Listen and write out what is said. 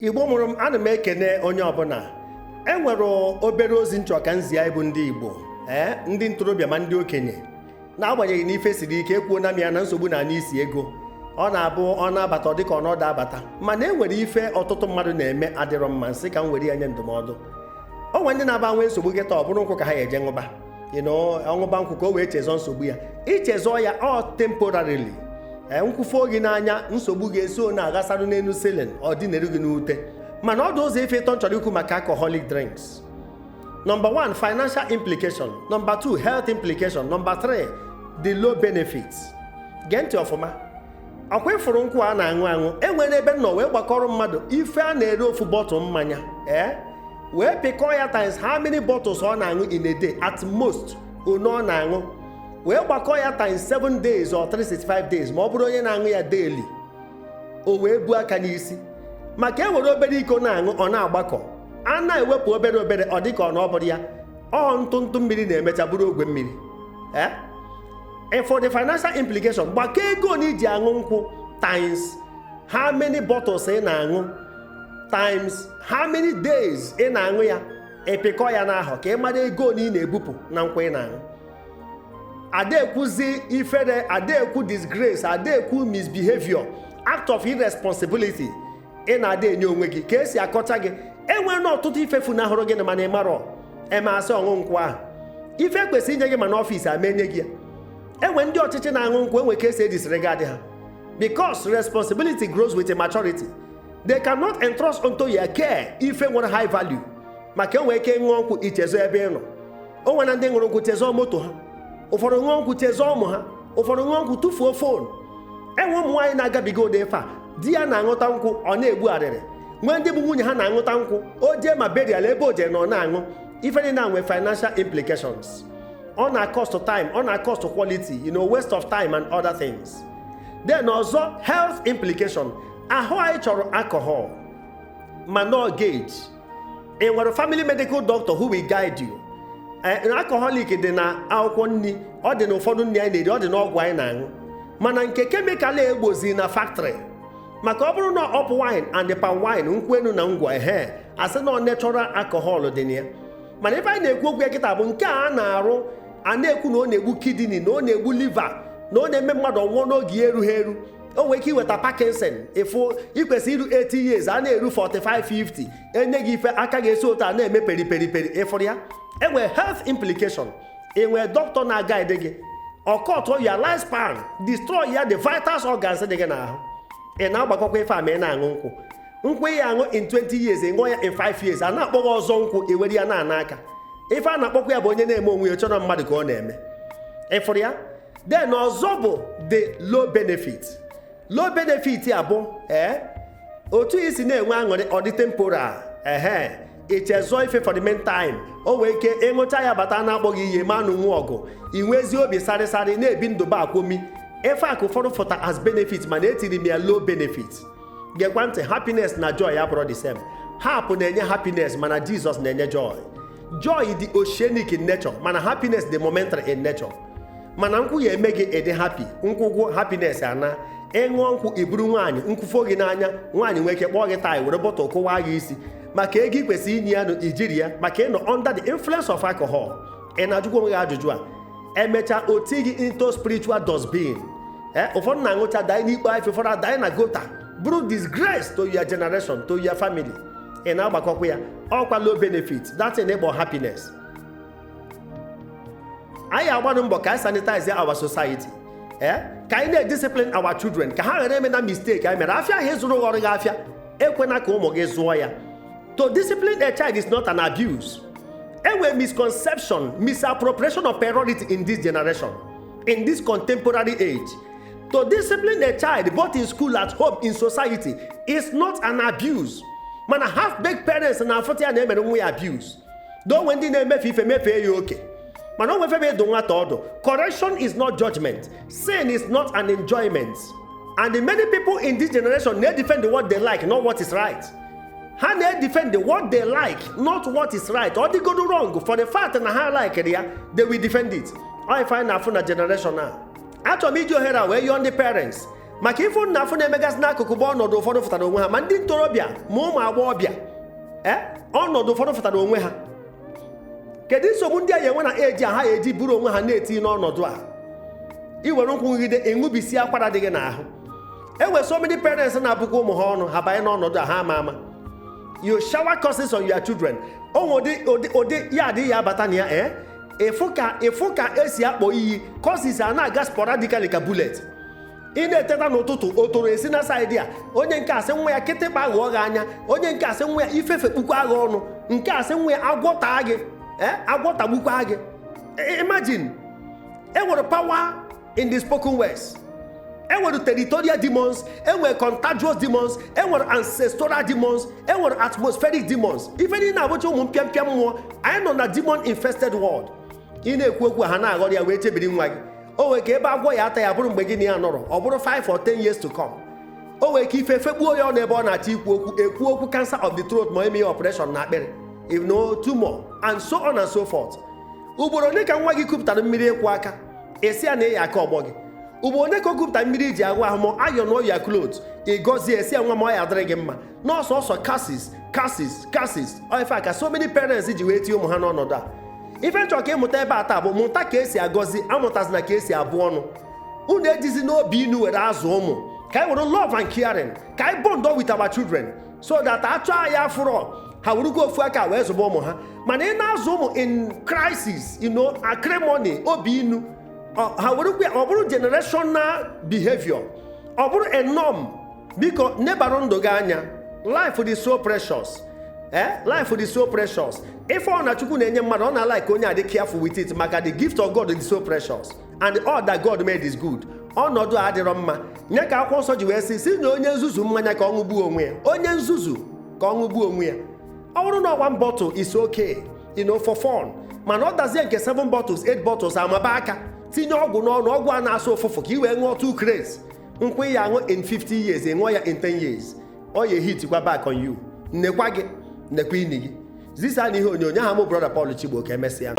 Igbo mụrụ m ana m ekene onye ọbụla. Enwere obere ozi nchọ ka nzi anyị bụ ndị Igbo ndị ntorobịa ma ndị okenye na-agbanyeghị na ife siri ike ekwuo na m ya na nsogbu na n'isi ego ọ na-abụ ọ na-abata dịka ọ nọdụ abata mana enwere ife ọtụtụ mmadụ na-eme adịrọ mma nsị ka m were ya nye ndụmọdụ. Onwe ndị na-agbanwe nsogbu gị taa ọ bụrụ nkwụ ka ha eje ṅụba ọṅụba nkwụ ka o wee chezọ nsogbu ya ichezọ ya ọ temporarily nkwụfe oge n'anya nsogbu ga-eso na-agasarụ n'elu silin ọ dị n'elu gị n'ute mana ọ dị ụzọ ife ịtọ nchọrọ ikwu maka alcoholic drinks. Number 1, financial implication. Number 2, health implication. Number 3, the low benefits. Gee ntị ọfụma, ọkwa ịfụrụ nkwụ a na-aṅụ aṅụ enwere ebe nọ wee gbakọrọ mmadụ ife a na-ere ofu bọtụl mmanya wee pịkọọ ya times how many bottles ọ na-aṅụ in a day at most one ọ na-aṅụ wee gbakọọ ya times 7 days or 365 days ma ọ bụrụ onye na-aṅụ ya daily o wee buo aka n'isi maka enwere obere iko na-aṅụ ọ na-agbakọ a na-ewepụ obere obere ọ dịka ọ na ọ bụrụ ya ọ ntụ mmiri na-emecha bụrụ ogwe mmiri for the financial implication gbakọ ego na iji aṅụ nkwụ times how many bottles ị na-aṅụ times how many days ị na-aṅụ ya ịpịkọ ya n'ahụ ka ị mara ego na ị na-ebupụ na nkwụ ị na-aṅụ. Adekwuzi ifere, adekwu disgrace, adekwu misbehavior, act of irresponsibility ị na-ada enye onwe gị ka esi akọcha gị enwere na ọtụtụ ife funahụrụ gị na mana ịmarọ emasị ọṅụ nkwụ ahụ ife kwesịrị inye gị ma n'ọfịs amenye gị ya. Enwe ndị ọchịchị na-aṅụ nkwụ enwe ka esi edisregard ha because responsibility grows with maturity. They cannot entrust unto your care ife nwere high value maka enwe ike ṅụọ nkwụ ichezo ebe ị nọ. O nwere ndị ṅụrụ nkwụ chezọ moto ha, ụfọdụ ṅụọ nkwụ chezọ ụmụ ha, ụfọdụ ṅụọ nkwụ tụfuo fon. Enwe ụmụ nwaanyị na-agabiga ụdị ife a di ya na-aṅụta nkwụ ọ na-egbu arịrị nwee ndị bụ nwunye ha na-aṅụta nkwụ o jee ma berial ebe o jee na ọ na-aṅụ ife dị na-enwe financial implications. Ọ na-cost time, ọ na-cost quality, waste of time and other things. Then ọzọ health implication, ahụ anyị chọrọ alcohol ma no gauge. E nwere family medical doctor who will guide you. Alcoholic dị na akwụkwọ nri, ọ dị na ụfọdụ nri anyị na-eri, ọ dị n'ọgwụ anyị na-aṅụ mana nke kemikal egbozi na factory maka ọ bụrụ na up wine and palm wine nkwụ enu na ngwa asị na natural alcohol dị na ya mana ife anyị na-ekwu okwu ya kịta bụ nke a na-arụ a na-ekwu na ọ na-egbu kidney na ọ na-egbu liver na ọ na-eme mmadụ ọnwụọ n'oge erughị eru o nwere ike iweta Parkinson ịfụ ikwesị iru 80 years a na-eru 45-50 enye gị ife aka ga-esi otu a na-eme periperi ịfụrụ ya. Enwere health implication, enwere doctor na-guide gị ọkọtọ ya lifespan destroy ya the vital organs dị gị n'ahụ. Ị na-agbakọkwa ife a ma ị na-aṅụ nkwụ ya aṅụ in 20 years ị ṅụọ ya in 5 years a na-akpọghị ọzọ nkwụ ewere ya na-ana aka ife a na-akpọkwa ya bụ onye na-eme onwe ya chọrọ mmadụ ka ọ na-eme ịfụrụ ya. Then ọzọ bụ the low benefit. Low benefit ya bụ otu isi na-enwe aṅụrị ọ dị temporal ichezọ ife for the meantime o nwee ike ịṅụcha ya bata na-akpọghị ihe ma anụ nwa ọgụ inwezi obi sarịsarị na-ebi ndụba akwomi ife akụ ụfọdụ fọta as benefit mana etiri m ya low benefit. Gekwa ntị, happiness na joy ya bụrụ the same. Hapụ na-enye happiness mana Jesus na-enye joy. Joy dị oceanic in nature mana happiness dị momentary in nature. Mana nkwụ ya eme gị ịdị happy nkwụgwụ happiness ana ịṅụọ nkwụ iburu nwaanyị nkwụfo gị n'anya nwaanyị nwee ike kpọọ gị taa were bọtụ kụwa gị isi maka ego ikwesị inye ya ijiri ya maka ịnọ under the influence of alcohol. Ị na-ajụkwa onwe gị ajụjụ a emechaa oti gị into spiritual dustbin. Ụfọdụ na-aṅụcha danye n'ikpe ife, ụfọdụ adanye na gota bụrụ disgrace to your generation, to your family. Ị na-agbakọkwa ya ọkwa low benefit that's an able happiness. Anyị agbanụ mbọ ka anyị sanitize our society ka anyị na-discipline our children ka ha ghara eme na mistake anyị mere afịa ahụ ịzụrụ ọrụ gị afịa ekwena ka ụmụ gị zụọ ya. To discipline a child is not an abuse. Enwere misconception, misappropriation of priority in this generation, in this contemporary age. To discipline a child both in school, at home, in society is not an abuse. Mana half-baked parents na afọta ya na-emere nwa ya abuse. Don't when ndị na-emefe ife mefee ya oke. Mana o nwefebe edo nwata ọdụ. Correction is not judgment. Sin is not an enjoyment. And the many people in this generation they defend what they like, not what is right. Ha na-defend what they like, not what is right. Or they go do wrong for the fact na ha like ya, they will defend it. I find na afọ na generation now. Achọrọ m iji ohere wee yọọ ndị parents maka ifu nna afụ na-emegasị n'akụkụ bụ ọnọdụ ụfọdụ fụtara onwe ha ma ndị ntorobịa ma ụmụ agbọghọbịa ọnọdụ ụfọdụ fụtara onwe ha. Kedu nsogbu ndị a ya enwe na eji ha eji buru onwe ha na-eti n'ọnọdụ a? Iwere nkwụ nghide ịṅụbisi akwara dị gị n'ahụ. Enwe so many parents na-abụkwa ụmụ ha ọnụ ha banye n'ọnọdụ a ha ama. You shower curses on your children. Ụdị ya adịghị abata na ya ịfụ ka esi akpọ iyi curses a na-aga sporadically ka bullet. Ị na-eteta n'ụtụtụ o toro esi na saịdị a, onye nke asị nwa ya kịtịkpa aghọọ gị anya, onye nke asị nwa ya ifefe kpukwa agha ọnụ, nke asị nwa ya agwọtaa gị agwọtagbukwa gị. Imagine, enwere power in the spoken words. Enwere territorial demons, enwere contagious demons, enwere ancestral demons, enwere atmospheric demons. Ife ndị na-abụcha ụmụ mpịampịa mmụọ, anyị nọ na demon infested world. Ị na-ekwu okwu ha na-aghọrọ ya wee chebiri nwa gị. O nwere ka ebe agwọ ya ata ya bụrụ mgbe gị na ya nọrọ, ọ bụrụ 5 or 10 years to come. O nwere ka ife fekpuo ya ọnụ ebe ọ na-achọ ekwu okwu cancer of the throat ma eme ya operation na akpịrị, if no tumor, and so on and so forth. Ugboro ole ka nwa gị kupụtara mmiri ekwu aka esi ya na ịya aka ọgbọ gị? Ugboro ole ka o kupụtara mmiri iji agwa ahụ ma ayọn ọya clothes ịgọzie esi ya nwa ma ọ ya adịrị gị mma? N'ọsọsọ curses ife aka so many parents ji wee tie ụmụ ha n'ọnọdụ a. Ife nchọ ka ịmụta ebe a taa bụ mụta ka esi agọzi, amụtazina ka esi abụ ọnụ. Unu ejizi n'obi inu were azụ ụmụ, ka anyị were love and caring, ka anyị bond with our children so that achọ anyị afụrọ ha werugo ofu aka wee zụba ụmụ ha. Mana ị na-azụ ụmụ in crisis, acrimony, obi inu, ha werukwe ọ bụrụ generational behavior, ọ bụrụ a norm. Biko nebara ndụ gị anya. Life is so precious. Life is so precious. If ọ na Chukwu na-enye mmadụ, ọ na-ala ka onye adị careful with it, maka the gift of God is so precious and all that God made is good. Ọnọdụ a adịrọ mma. Nye ka akwụkwọ nsọ ji wee si na onye nzuzu mmanya ka ọ ṅụgbuo onwe ya. Onye nzuzu ka ọ ṅụgbuo onwe ya. Ọ bụrụ na 1 bottle is okay, for fun. Mana ọ dazie nke 7 bottles, 8 bottles amaba aka tinye ọgwụ n'ọnụ, ọgwụ a na-asụ ụfụfụ ka i wee ṅụọ 2 crates. Nkwụ ya aṅụ in 50 years, ṅụọ ya in 10 years. Ọ ya hit kwa back on you. Nnekwa gị, nnekwa ini gị. Zisa na ihe onyonyo ha mụ brother Paul Chigbo ka emesịa.